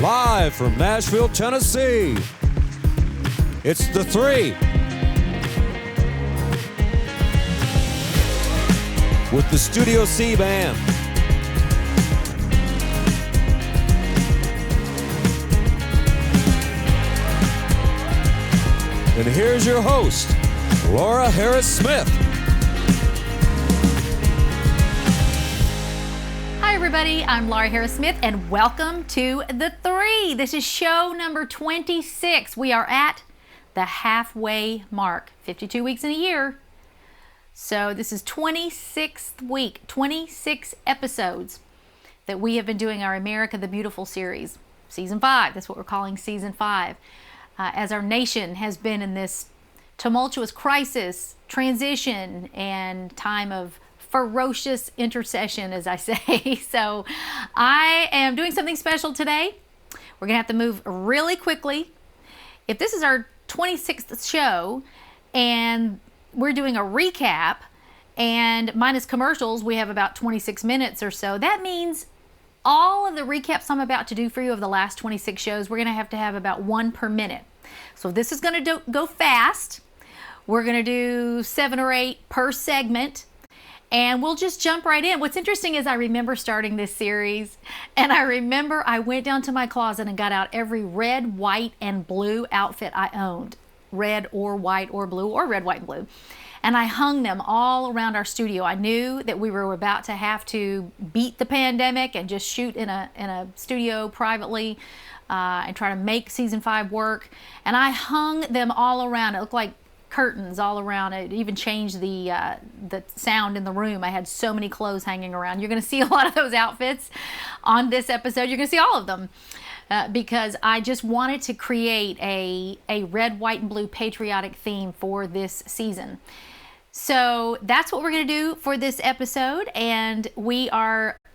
Live from Nashville, Tennessee, it's theTHREE with the Studio C Band. And here's your host, Laura Harris-Smith. Hi everybody, I'm Laura Harris-Smith and welcome to theTHREE. This is show number 26. We are at the halfway mark, 52 weeks in a year. So this is 26th week, 26 episodes that we have been doing our America the Beautiful series. Season 5, that's what we're calling Season 5. As our nation has been in this tumultuous crisis, transition, and time of ferocious intercession, as I say. So I am doing something special today. We're gonna have to move really quickly. If this is our 26th show and we're doing a recap, and minus commercials, we have about 26 minutes or so, that means all of the recaps I'm about to do for you of the last 26 shows, we're gonna have to have about one per minute. So this is gonna go fast. We're gonna do 7 or 8 per segment, and we'll just jump right in. What's interesting is I remember starting this series, and I remember I went down to my closet and got out every red, white, and blue outfit I owned. Red or white or blue, or red, white, and blue. And I hung them all around our studio. I knew that we were about to have to beat the pandemic and just shoot in a studio privately and try to make Season 5 work. And I hung them all around. It looked like curtains all around. It even changed the sound in the room. I had so many clothes hanging around. You're going to see a lot of those outfits on this episode. You're going to see all of them because I just wanted to create a red, white, and blue patriotic theme for this season. So that's what we're going to do for this episode, and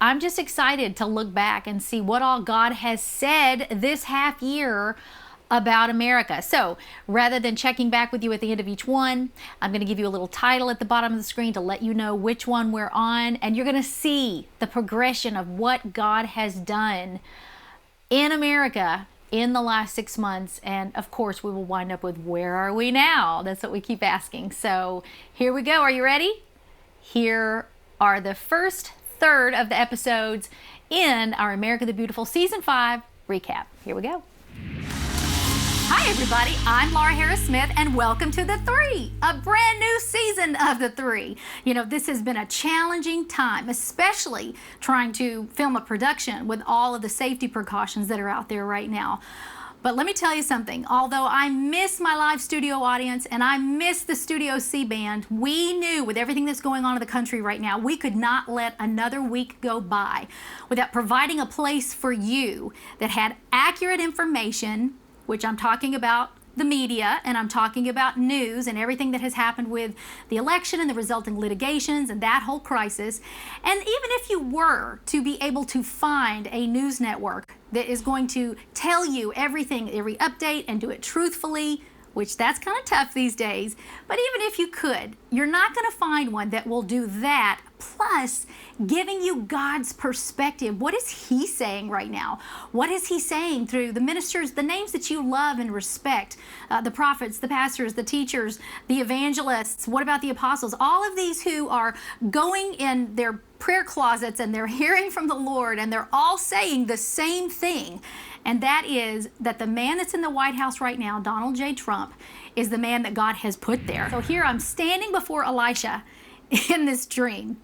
I'm just excited to look back and see what all God has said this half year about America. So rather than checking back with you at the end of each one, I'm going to give you a little title at the bottom of the screen to let you know which one we're on, and you're going to see the progression of what God has done in America in the last 6 months. And of course we will wind up with where are we now? That's what we keep asking. So here we go. Are you ready? Here are the first third of the episodes in our America the Beautiful Season 5 recap. Here we go. Hi everybody, I'm Laura Harris-Smith and welcome to theTHREE, a brand new season of theTHREE. You know, this has been a challenging time, especially trying to film a production with all of the safety precautions that are out there right now. But let me tell you something, although I miss my live studio audience and I miss the Studio C Band, we knew with everything that's going on in the country right now, we could not let another week go by without providing a place for you that had accurate information, which I'm talking about the media, and I'm talking about news and everything that has happened with the election and the resulting litigations and that whole crisis. And even if you were to be able to find a news network that is going to tell you everything, every update, and do it truthfully, which that's kind of tough these days, but even if you could, you're not going to find one that will do that, plus giving you God's perspective. What is He saying right now? What is He saying through the ministers, the names that you love and respect, the prophets, the pastors, the teachers, the evangelists? What about the apostles? All of these who are going in their prayer closets and they're hearing from the Lord, and they're all saying the same thing. And that is that the man that's in the White House right now, Donald J. Trump, is the man that God has put there. So here I'm standing before Elisha in this dream.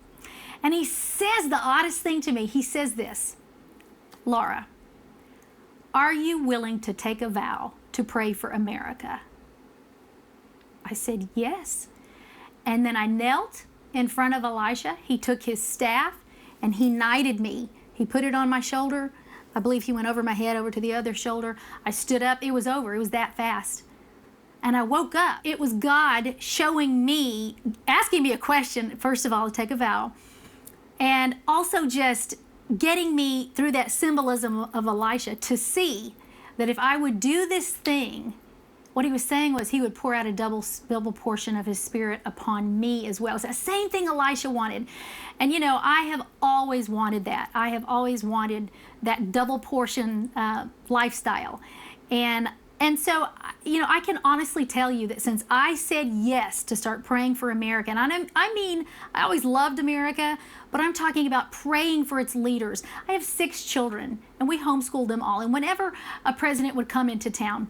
And he says the oddest thing to me. He says this, Laura, are you willing to take a vow to pray for America? I said, yes. And then I knelt in front of Elisha. He took his staff and he knighted me. He put it on my shoulder. I believe he went over my head, over to the other shoulder. I stood up. It was over. It was that fast. And I woke up. It was God showing me, asking me a question, first of all, to take a vow, and also just getting me through that symbolism of Elisha to see that if I would do this thing what he was saying was he would pour out a double portion of his Spirit upon me as well. It's the same thing Elisha wanted. And you know, I have always wanted that. I have always wanted that double portion lifestyle. And so, you know, I can honestly tell you that since I said yes to start praying for America, and I mean, I always loved America, but I'm talking about praying for its leaders. I have 6 children, and we homeschooled them all. And whenever a president would come into town,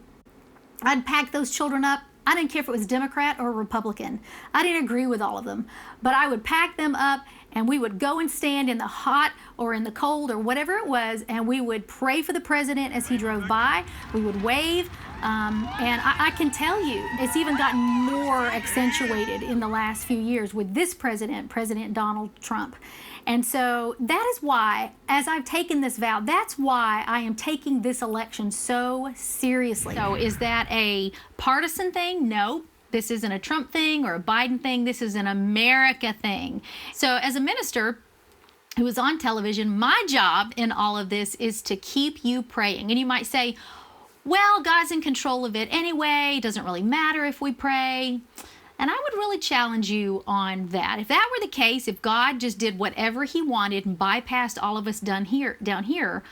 I'd pack those children up. I didn't care if it was Democrat or Republican. I didn't agree with all of them, but I would pack them up and we would go and stand in the hot or in the cold or whatever it was, and we would pray for the president as he drove by. We would wave, and I can tell you, it's even gotten more accentuated in the last few years with this president, President Donald Trump. And so that is why, as I've taken this vow, that's why I am taking this election so seriously. So is that a partisan thing? No. This isn't a Trump thing or a Biden thing. This is an America thing. So as a minister who is on television, my job in all of this is to keep you praying. And you might say, well, God's in control of it anyway. It doesn't really matter if we pray. And I would really challenge you on that. If that were the case, if God just did whatever he wanted and bypassed all of us down here,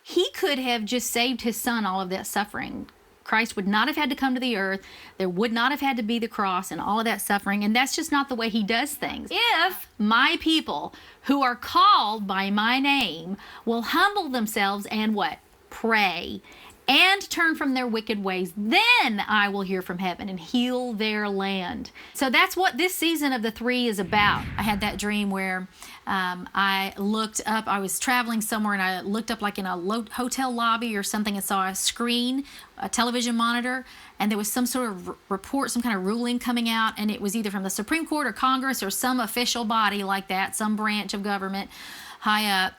he could have just saved his son all of that suffering. Christ would not have had to come to the earth. There would not have had to be the cross and all of that suffering. And that's just not the way he does things. If my people who are called by my name will humble themselves and what? Pray and turn from their wicked ways, then I will hear from heaven and heal their land. So that's what this season of the Three is about. I had that dream where I looked up, I was traveling somewhere and I looked up like in a hotel lobby or something and saw a screen, a television monitor, and there was some sort of report, some kind of ruling coming out, and it was either from the Supreme Court or Congress or some official body like that, some branch of government high up,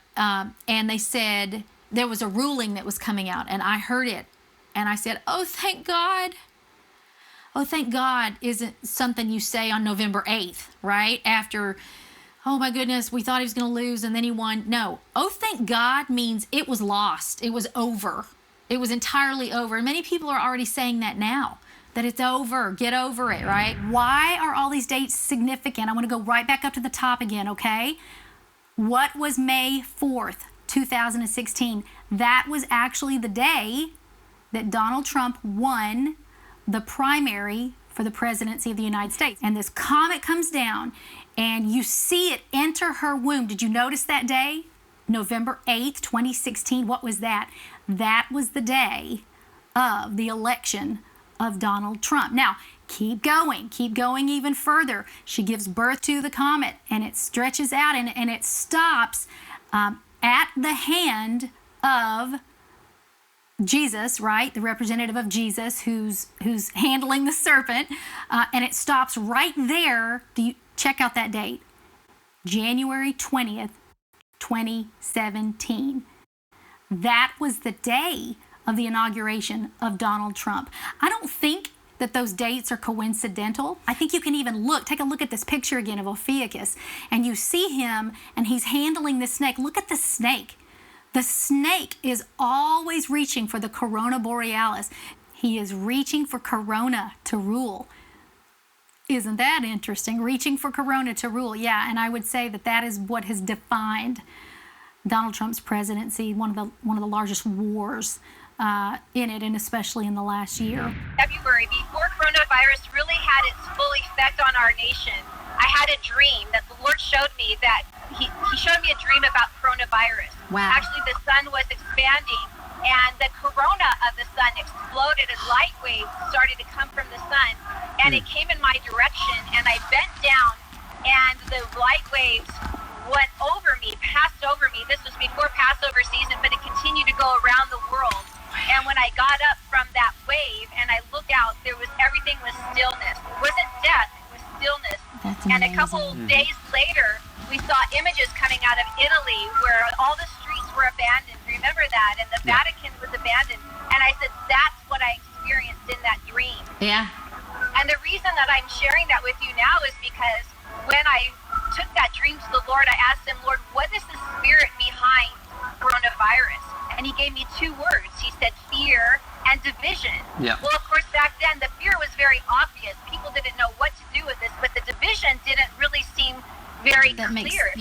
and they said, there was a ruling that was coming out, and I heard it, and I said, oh, thank God. Oh, thank God isn't something you say on November 8th, right? After, oh my goodness, we thought he was going to lose, and then he won. No. Oh, thank God means it was lost. It was over. It was entirely over. And many people are already saying that now, that it's over. Get over it, right? Why are all these dates significant? I want to go right back up to the top again, okay? What was May 4th? 2016. That was actually the day that Donald Trump won the primary for the presidency of the United States. And this comet comes down and you see it enter her womb. Did you notice that day? November 8th, 2016. What was that? That was the day of the election of Donald Trump. Now, keep going even further. She gives birth to the comet and it stretches out and it stops at the hand of Jesus, right? The representative of Jesus who's handling the serpent. And it stops right there. Do you check out that date? January 20th, 2017. That was the day of the inauguration of Donald Trump. I don't think that those dates are coincidental. I think you can even take a look at this picture again of Ophiuchus, and you see him, and he's handling the snake. Look at the snake. The snake is always reaching for the corona borealis. He is reaching for corona to rule. Isn't that interesting? Reaching for corona to rule. Yeah, and I would say that that is what has defined Donald Trump's presidency, one of the largest wars in it, and especially in the last year. February, before coronavirus really had its full effect on our nation, I had a dream that the Lord showed me that he showed me a dream about coronavirus. Wow. Actually, the sun was expanding and the corona of the sun exploded and light waves started to come from the sun, and it came in my direction, and I bent down and the light waves went over me, passed over me. This was before Passover season, but it continued to go around the world. And when I got up from that wave and I looked out, everything was stillness. It wasn't death, it was stillness. That's and amazing. a couple days later, we saw images coming out of Italy where all the streets were abandoned. Remember that? And the Vatican was abandoned. And I said, that's what I experienced in that dream. Yeah. And the reason that I'm sharing that with you now is because when I took that dream to the Lord, I asked him, Lord, what is the spirit behind coronavirus? And he gave me 2 words. He said fear and division. Yeah. Well, of course, back then the fear was very obvious. People didn't know what to do with this, but the division didn't really seem very clear.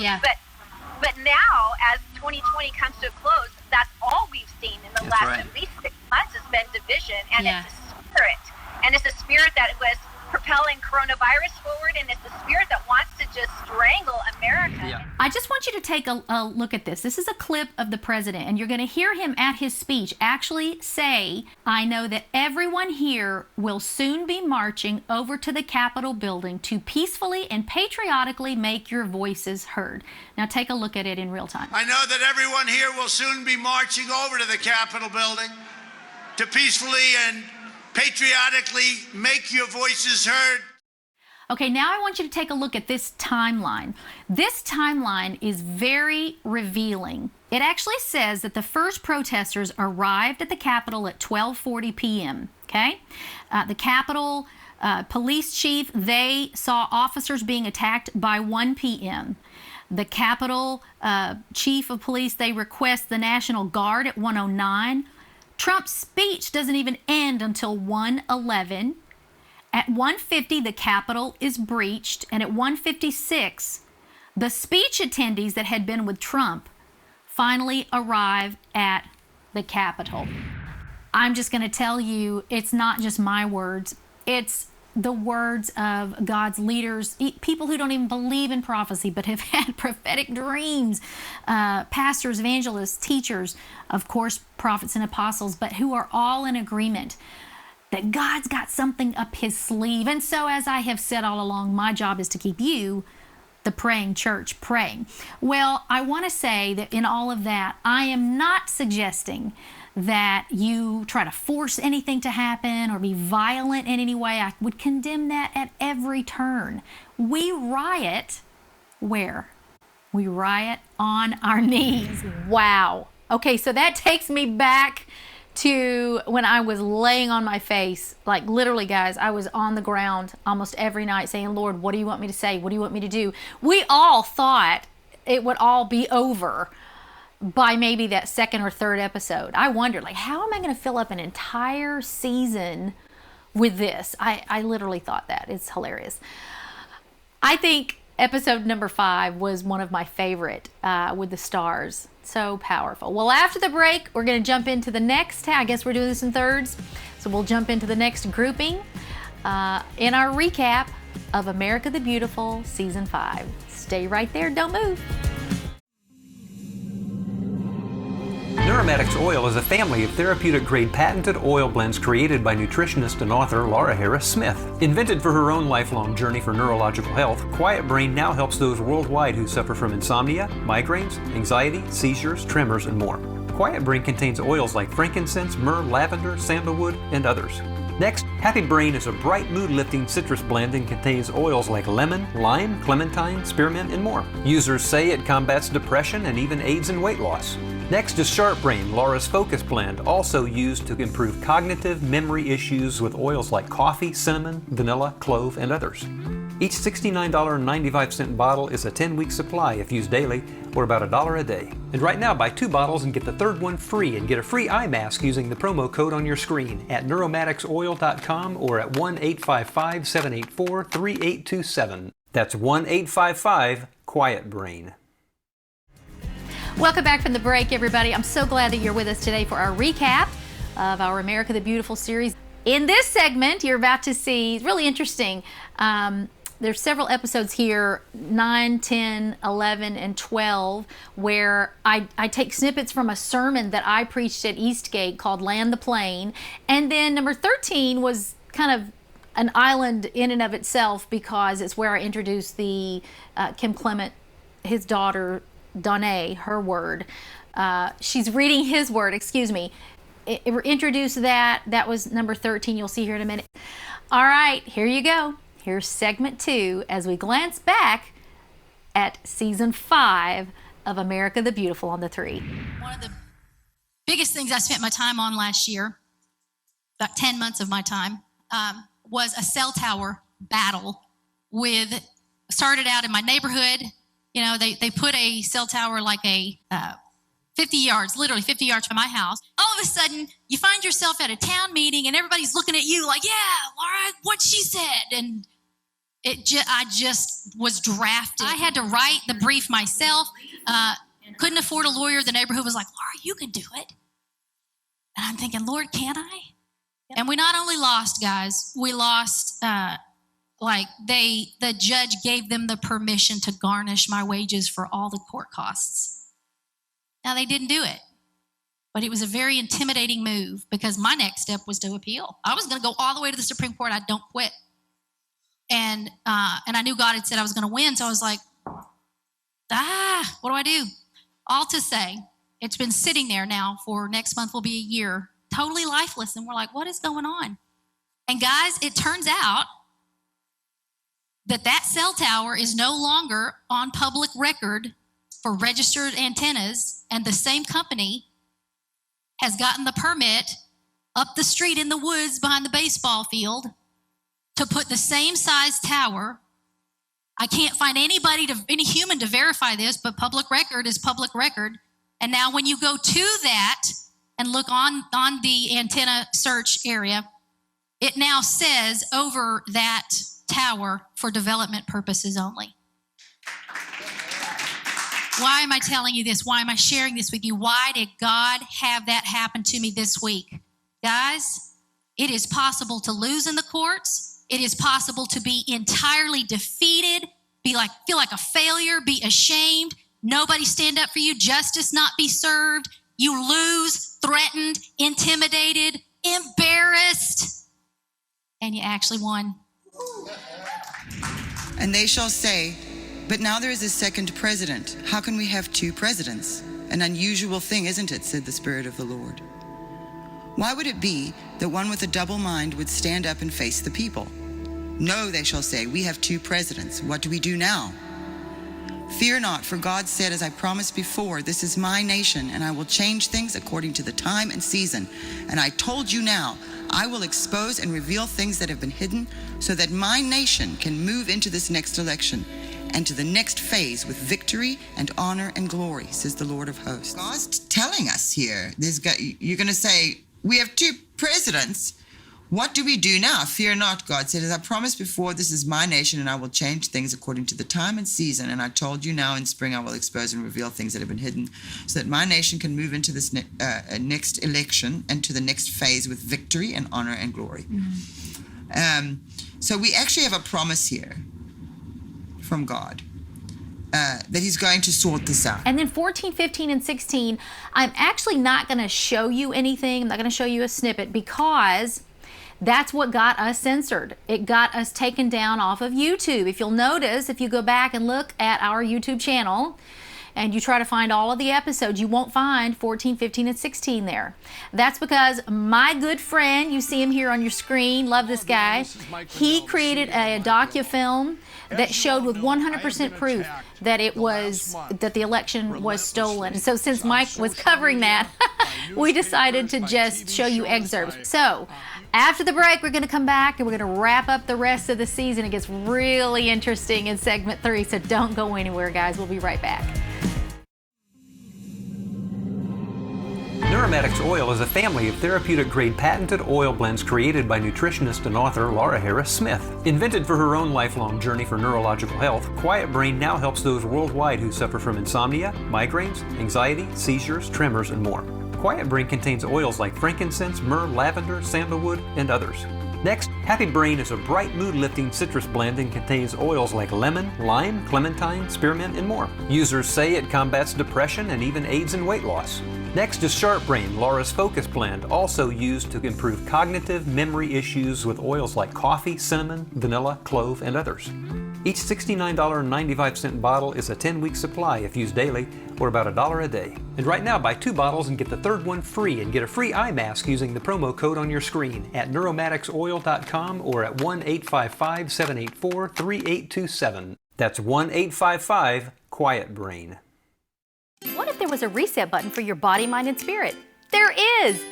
But now, as 2020 comes to a close, that's all we've seen in the last at least 6 months has been division, and it's a spirit. And it's a spirit that was propelling coronavirus forward, and it's the spirit that wants to just strangle America. Yeah. I just want you to take a look at this. This is a clip of the president, and you're going to hear him at his speech actually say, "I know that everyone here will soon be marching over to the Capitol building to peacefully and patriotically make your voices heard." Now take a look at it in real time. I know that everyone here will soon be marching over to the Capitol building to peacefully and patriotically make your voices heard. Okay, now I want you to take a look at this timeline. This timeline is very revealing. It actually says that the first protesters arrived at the Capitol at 12:40 p.m., okay? The Capitol police chief, they saw officers being attacked by 1 p.m. The Capitol chief of police, they request the National Guard at 1:09. Trump's speech doesn't even end until 1:11. At 1:50, the Capitol is breached, and at 1:56, the speech attendees that had been with Trump finally arrive at the Capitol. I'm just going to tell you, it's not just my words. It's the words of God's leaders, people who don't even believe in prophecy but have had prophetic dreams, pastors, evangelists, teachers, of course, prophets and apostles, but who are all in agreement that God's got something up his sleeve. And so, as I have said all along, my job is to keep you, the praying church, praying. Well, I want to say that in all of that, I am not suggesting that you try to force anything to happen or be violent in any way. I would condemn that at every turn. We riot where? We riot on our knees. Wow. Okay, so that takes me back to when I was laying on my face. Like literally, guys, I was on the ground almost every night saying, "Lord, what do you want me to say? What do you want me to do?" We all thought it would all be over by maybe that second or third episode. I wondered, like, how am I going to fill up an entire season with this? I literally thought that. It's hilarious. I think episode number 5 was one of my favorite with the stars. So powerful. Well, after the break, we're going to jump into the next. I guess we're doing this in thirds. So we'll jump into the next grouping in our recap of America the Beautiful Season 5. Stay right there. Don't move. Neuromatics Oil is a family of therapeutic-grade patented oil blends created by nutritionist and author Laura Harris Smith. Invented for her own lifelong journey for neurological health, Quiet Brain now helps those worldwide who suffer from insomnia, migraines, anxiety, seizures, tremors, and more. Quiet Brain contains oils like frankincense, myrrh, lavender, sandalwood, and others. Next, Happy Brain is a bright mood-lifting citrus blend and contains oils like lemon, lime, clementine, spearmint, and more. Users say it combats depression and even aids in weight loss. Next is Sharp Brain, Laura's Focus Blend, also used to improve cognitive memory issues with oils like coffee, cinnamon, vanilla, clove, and others. Each $69.95 bottle is a 10-week supply if used daily, or about $1 a day. And right now, buy 2 bottles and get the third one free, and get a free eye mask using the promo code on your screen at neuromaticsoil.com or at 1-855-784-3827. That's 1-855-QUIET BRAIN. Welcome back from the break, everybody. I'm so glad that you're with us today for our recap of our America the Beautiful series. In this segment, you're about to see, it's really interesting. There's several episodes here, 9, 10, 11, and 12, where I take snippets from a sermon that I preached at Eastgate called Land the Plane. And then number 13 was kind of an island in and of itself because it's where I introduced the Kim Clement, his daughter, Donna, her word. She's reading his word, excuse me. Introduce that. That was number 13. You'll see here in a minute. All right, here you go. Here's segment 2 as we glance back at season 5 of America the Beautiful on the THREE. One of the biggest things I spent my time on last year, about 10 months of my time, was a cell tower battle started out in my neighborhood. You know, they put a cell tower like a 50 yards, literally 50 yards from my house. All of a sudden, you find yourself at a town meeting and everybody's looking at you like, yeah, Laura, what she said. And I just was drafted. I had to write the brief myself. Couldn't afford a lawyer. The neighborhood was like, Laura, you can do it. And I'm thinking, Lord, can I? And we not only lost, guys, we lost, the judge gave them the permission to garnish my wages for all the court costs. Now, they didn't do it, but it was a very intimidating move because my next step was to appeal. I was going to go all the way to the Supreme Court. I don't quit. And I knew God had said I was going to win, so I was like, what do I do? All to say, it's been sitting there now for next month will be a year, totally lifeless, and we're like, what is going on? And guys, it turns out that cell tower is no longer on public record for registered antennas, and the same company has gotten the permit up the street in the woods behind the baseball field to put the same size tower. I can't find any human to verify this, but public record is public record. And now when you go to that and look on the antenna search area, it now says over that tower for development purposes only. Why am I telling you this? Why am I sharing this with you? Why did God have that happen to me this week? Guys, it is possible to lose in the courts. It is possible to be entirely defeated, feel like a failure, be ashamed, nobody stand up for you, justice not be served. You lose, threatened, intimidated, embarrassed, and you actually won. And they shall say, but now there is a second president. How can we have two presidents? An unusual thing, isn't it? Said the Spirit of the Lord. Why would it be that one with a double mind would stand up and face the people? No, they shall say, we have two presidents. What do we do now? Fear not, for God said, as I promised before, this is my nation, and I will change things according to the time and season. And I told you now, I will expose and reveal things that have been hidden, so that my nation can move into this next election and to the next phase with victory and honor and glory, says the Lord of hosts. God's telling us here, you're going to say, we have two presidents. What do we do now? Fear not, God said, as I promised before, this is my nation, and I will change things according to the time and season. And I told you now in spring, I will expose and reveal things that have been hidden, so that my nation can move into this next election and to the next phase with victory and honor and glory. Mm-hmm. So we actually have a promise here from God that he's going to sort this out. And then 14, 15, and 16, I'm actually not going to show you anything. I'm not going to show you a snippet because that's what got us censored. It got us taken down off of YouTube. If you'll notice, if you go back and look at our YouTube channel and you try to find all of the episodes, you won't find 14, 15, and 16 there. That's because my good friend, you see him here on your screen, love this guy, he created a docufilm that showed with 100% proof that the election was stolen. So since Mike was covering that, we decided to just show you excerpts. So after the break, we're going to come back and we're going to wrap up the rest of the season. It gets really interesting in segment 3, so don't go anywhere, guys. We'll be right back. Neuromatics Oil is a family of therapeutic-grade patented oil blends created by nutritionist and author Laura Harris Smith. Invented for her own lifelong journey for neurological health, Quiet Brain now helps those worldwide who suffer from insomnia, migraines, anxiety, seizures, tremors, and more. Quiet Brain contains oils like frankincense, myrrh, lavender, sandalwood, and others. Next, Happy Brain is a bright mood-lifting citrus blend and contains oils like lemon, lime, clementine, spearmint, and more. Users say it combats depression and even aids in weight loss. Next is Sharp Brain, Laura's Focus Blend, also used to improve cognitive memory issues with oils like coffee, cinnamon, vanilla, clove, and others. Each $69.95 bottle is a 10-week supply if used daily, or about $1 a day. And right now, buy 2 bottles and get the third one free, and get a free eye mask using the promo code on your screen at neuromaticsoil.com or at 1-855-784-3827. That's 1-855-QUIET-BRAIN. What if there was a reset button for your body, mind, and spirit? There is!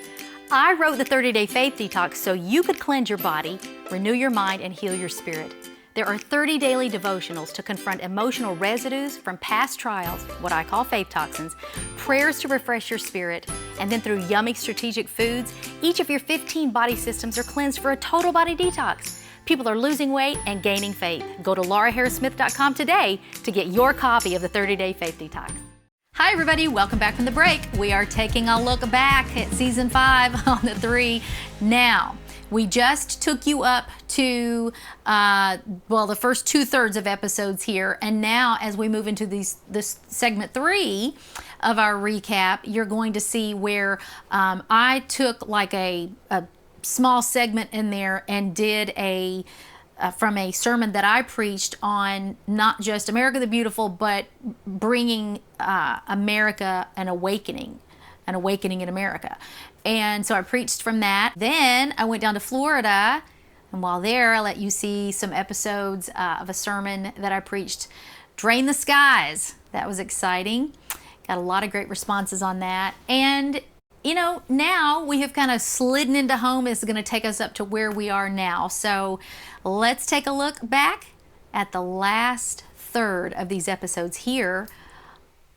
I wrote the 30-Day Faith Detox so you could cleanse your body, renew your mind, and heal your spirit. There are 30 daily devotionals to confront emotional residues from past trials, what I call faith toxins, prayers to refresh your spirit, and then through yummy strategic foods, each of your 15 body systems are cleansed for a total body detox. People are losing weight and gaining faith. Go to lauraharrissmith.com today to get your copy of the 30-Day Faith Detox. Hi everybody, welcome back from the break. We are taking a look back at season 5 on the 3. Now, we just took you up to, the first 2/3 of episodes here. And now as we move into this segment 3 of our recap, you're going to see where I took like a small segment in there and did from a sermon that I preached on not just America the Beautiful, but bringing America an awakening in America. And so I preached from that. Then I went down to Florida, and while there, I let you see some episodes of a sermon that I preached, Drain the Skies. That was exciting. Got a lot of great responses on that. And now we have kind of slidden into home. It's going to take us up to where we are now. So let's take a look back at the last third of these episodes here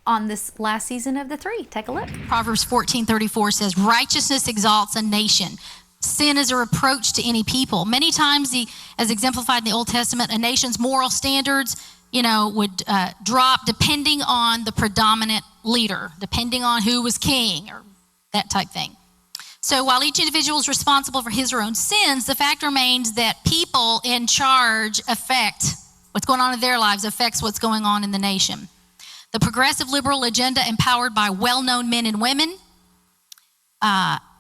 on this last season of the 3. Take a look. Proverbs 14:34 says, righteousness exalts a nation. Sin is a reproach to any people. Many times, as exemplified in the Old Testament, a nation's moral standards, would drop depending on the predominant leader, depending on who was king or that type thing. So while each individual is responsible for his or her own sins, the fact remains that people in charge affect what's going on in their lives, affects what's going on in the nation. The progressive liberal agenda, empowered by well-known men and women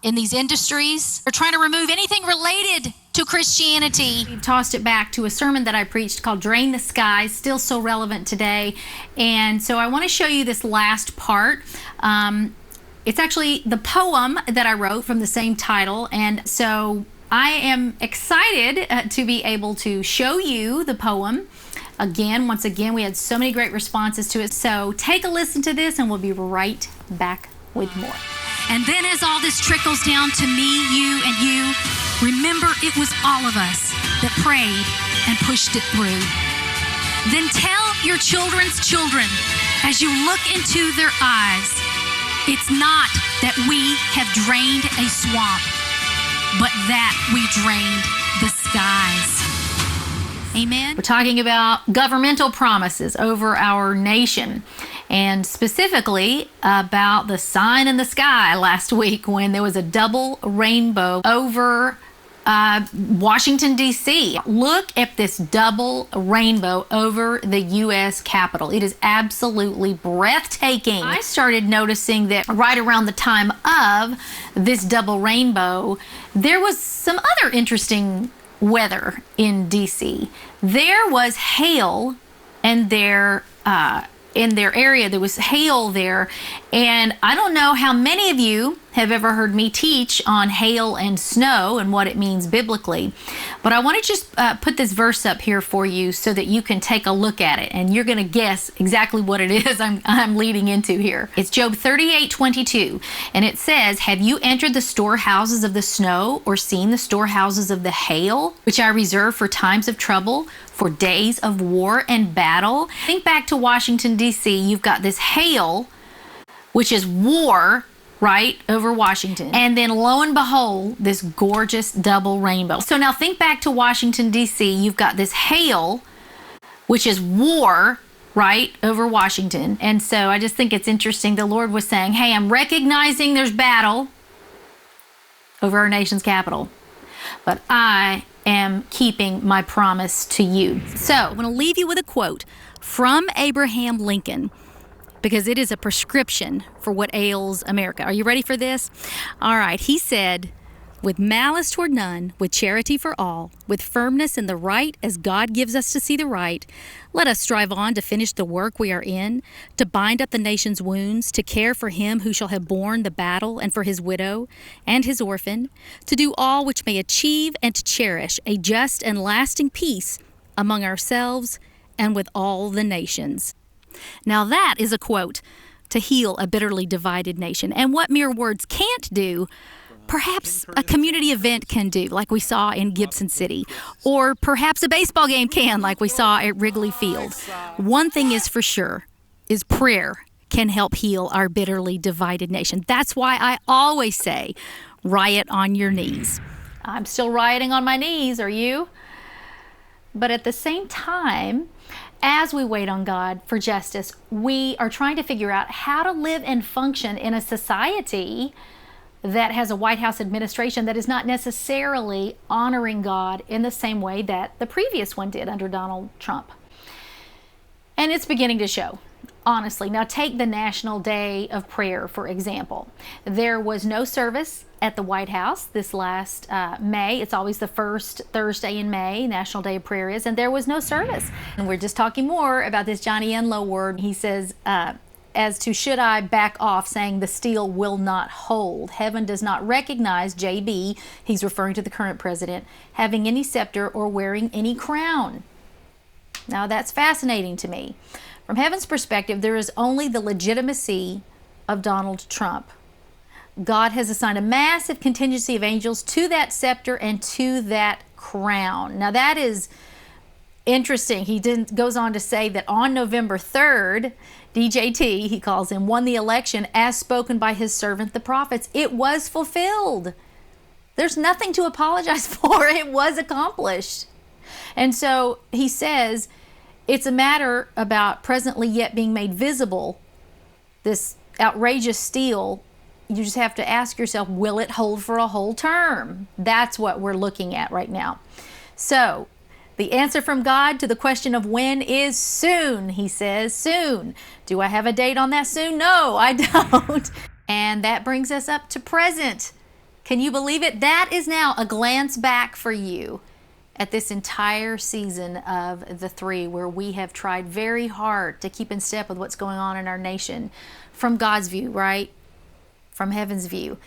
in these industries, are trying to remove anything related to Christianity. We tossed it back to a sermon that I preached called Drain the Skies, still so relevant today. And so I want to show you this last part. It's actually the poem that I wrote from the same title. And so I am excited to be able to show you the poem. Once again, we had so many great responses to it. So take a listen to this and we'll be right back with more. And then as all this trickles down to me, you, and you, remember it was all of us that prayed and pushed it through. Then tell your children's children as you look into their eyes, it's not that we have drained a swamp, but that we drained the skies. Amen. We're talking about governmental promises over our nation, and specifically about the sign in the sky last week when there was a double rainbow over Washington, D.C. Look at this double rainbow over the U.S. Capitol. It is absolutely breathtaking. I started noticing that right around the time of this double rainbow, there was some other interesting weather in D.C. There was hail in their area. There was hail there, and I don't know how many of you have ever heard me teach on hail and snow and what it means biblically, but I want to just put this verse up here for you so that you can take a look at it, and you're going to guess exactly what it is I'm leading into here. It's Job 38:22, and it says, have you entered the storehouses of the snow, or seen the storehouses of the hail, which I reserve for times of trouble, for days of war and battle? Think back to Washington, D.C. You've got this hail, which is war, right, over Washington. And then lo and behold, this gorgeous double rainbow. So now think back to Washington, D.C. You've got this hail, which is war, right, over Washington. And so I just think it's interesting. The Lord was saying, hey, I'm recognizing there's battle over our nation's capital, but I am keeping my promise to you. So I'm going to leave you with a quote from Abraham Lincoln, because it is a prescription for what ails America. Are you ready for this? All right. He said, with malice toward none, with charity for all, with firmness in the right as God gives us to see the right, let us strive on to finish the work we are in, to bind up the nation's wounds, to care for him who shall have borne the battle, and for his widow and his orphan, to do all which may achieve and to cherish a just and lasting peace among ourselves and with all the nations. Now that is a quote to heal a bitterly divided nation. And what mere words can't do, perhaps a community event can do, like we saw in Gibson City, or perhaps a baseball game can, like we saw at Wrigley Field. One thing is for sure, is prayer can help heal our bitterly divided nation. That's why I always say, riot on your knees. I'm still rioting on my knees, are you? But at the same time, as we wait on God for justice, we are trying to figure out how to live and function in a society that has a White House administration that is not necessarily honoring God in the same way that the previous one did under Donald Trump. And it's beginning to show, honestly. Now take the National Day of Prayer, for example. There was no service at the White House this last May. It's always the first Thursday in May, National Day of Prayer is, and there was no service. And we're just talking more about this Johnny Enlow word. He says, as to should I back off, saying the steel will not hold. Heaven does not recognize JB, he's referring to the current president, having any scepter or wearing any crown. Now that's fascinating to me. From heaven's perspective, there is only the legitimacy of Donald Trump. God has assigned a massive contingency of angels to that scepter and to that crown. Now that is interesting. He goes on to say that on November 3rd, DJT, he calls him, won the election as spoken by his servant the prophets. It was fulfilled. There's nothing to apologize for. It was accomplished. And so he says it's a matter about presently yet being made visible, this outrageous steel. You just have to ask yourself, will it hold for a whole term? That's what we're looking at right now. So the answer from God to the question of when is soon, he says, soon. Do I have a date on that soon? No, I don't. And that brings us up to present. Can you believe it? That is now a glance back for you at this entire season of The Three, where we have tried very hard to keep in step with what's going on in our nation from God's view, right? From heaven's view.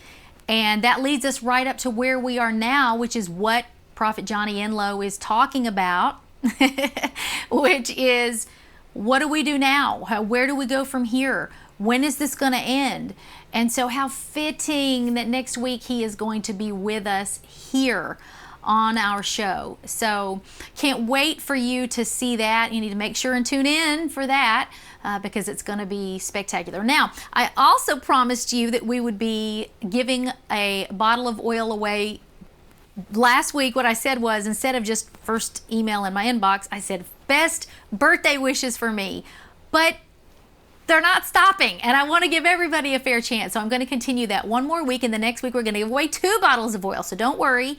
And that leads us right up to where we are now, which is what Prophet Johnny Enlow is talking about, which is, what do we do now? Where do we go from here? When is this going to end? And so how fitting that next week he is going to be with us here on our show. So can't wait for you to see that. You need to make sure and tune in for that because it's going to be spectacular. Now, I also promised you that we would be giving a bottle of oil away. Last week, what I said was, instead of just first email in my inbox, I said, best birthday wishes for me. But they're not stopping, and I want to give everybody a fair chance. So I'm going to continue that one more week, and the next week we're going to give away 2 bottles of oil. So don't worry.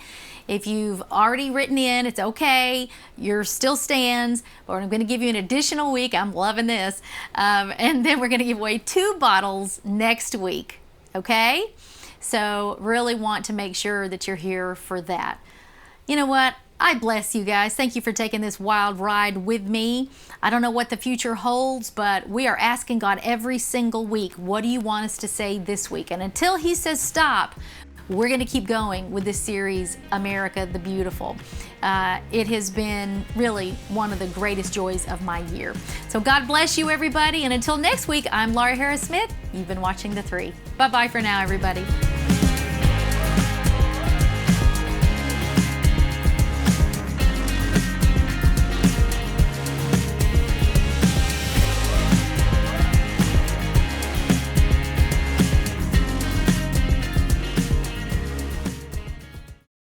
If you've already written in, it's okay. Your still stands, but I'm going to give you an additional week. I'm loving this. And then we're going to give away 2 bottles next week, okay? So really want to make sure that you're here for that. You know what? I bless you guys. Thank you for taking this wild ride with me. I don't know what the future holds, but we are asking God every single week, what do you want us to say this week? And until he says stop, we're going to keep going with this series, America the Beautiful. It has been really one of the greatest joys of my year. So God bless you, everybody. And until next week, I'm Laura Harris Smith. You've been watching The Three. Bye-bye for now, everybody.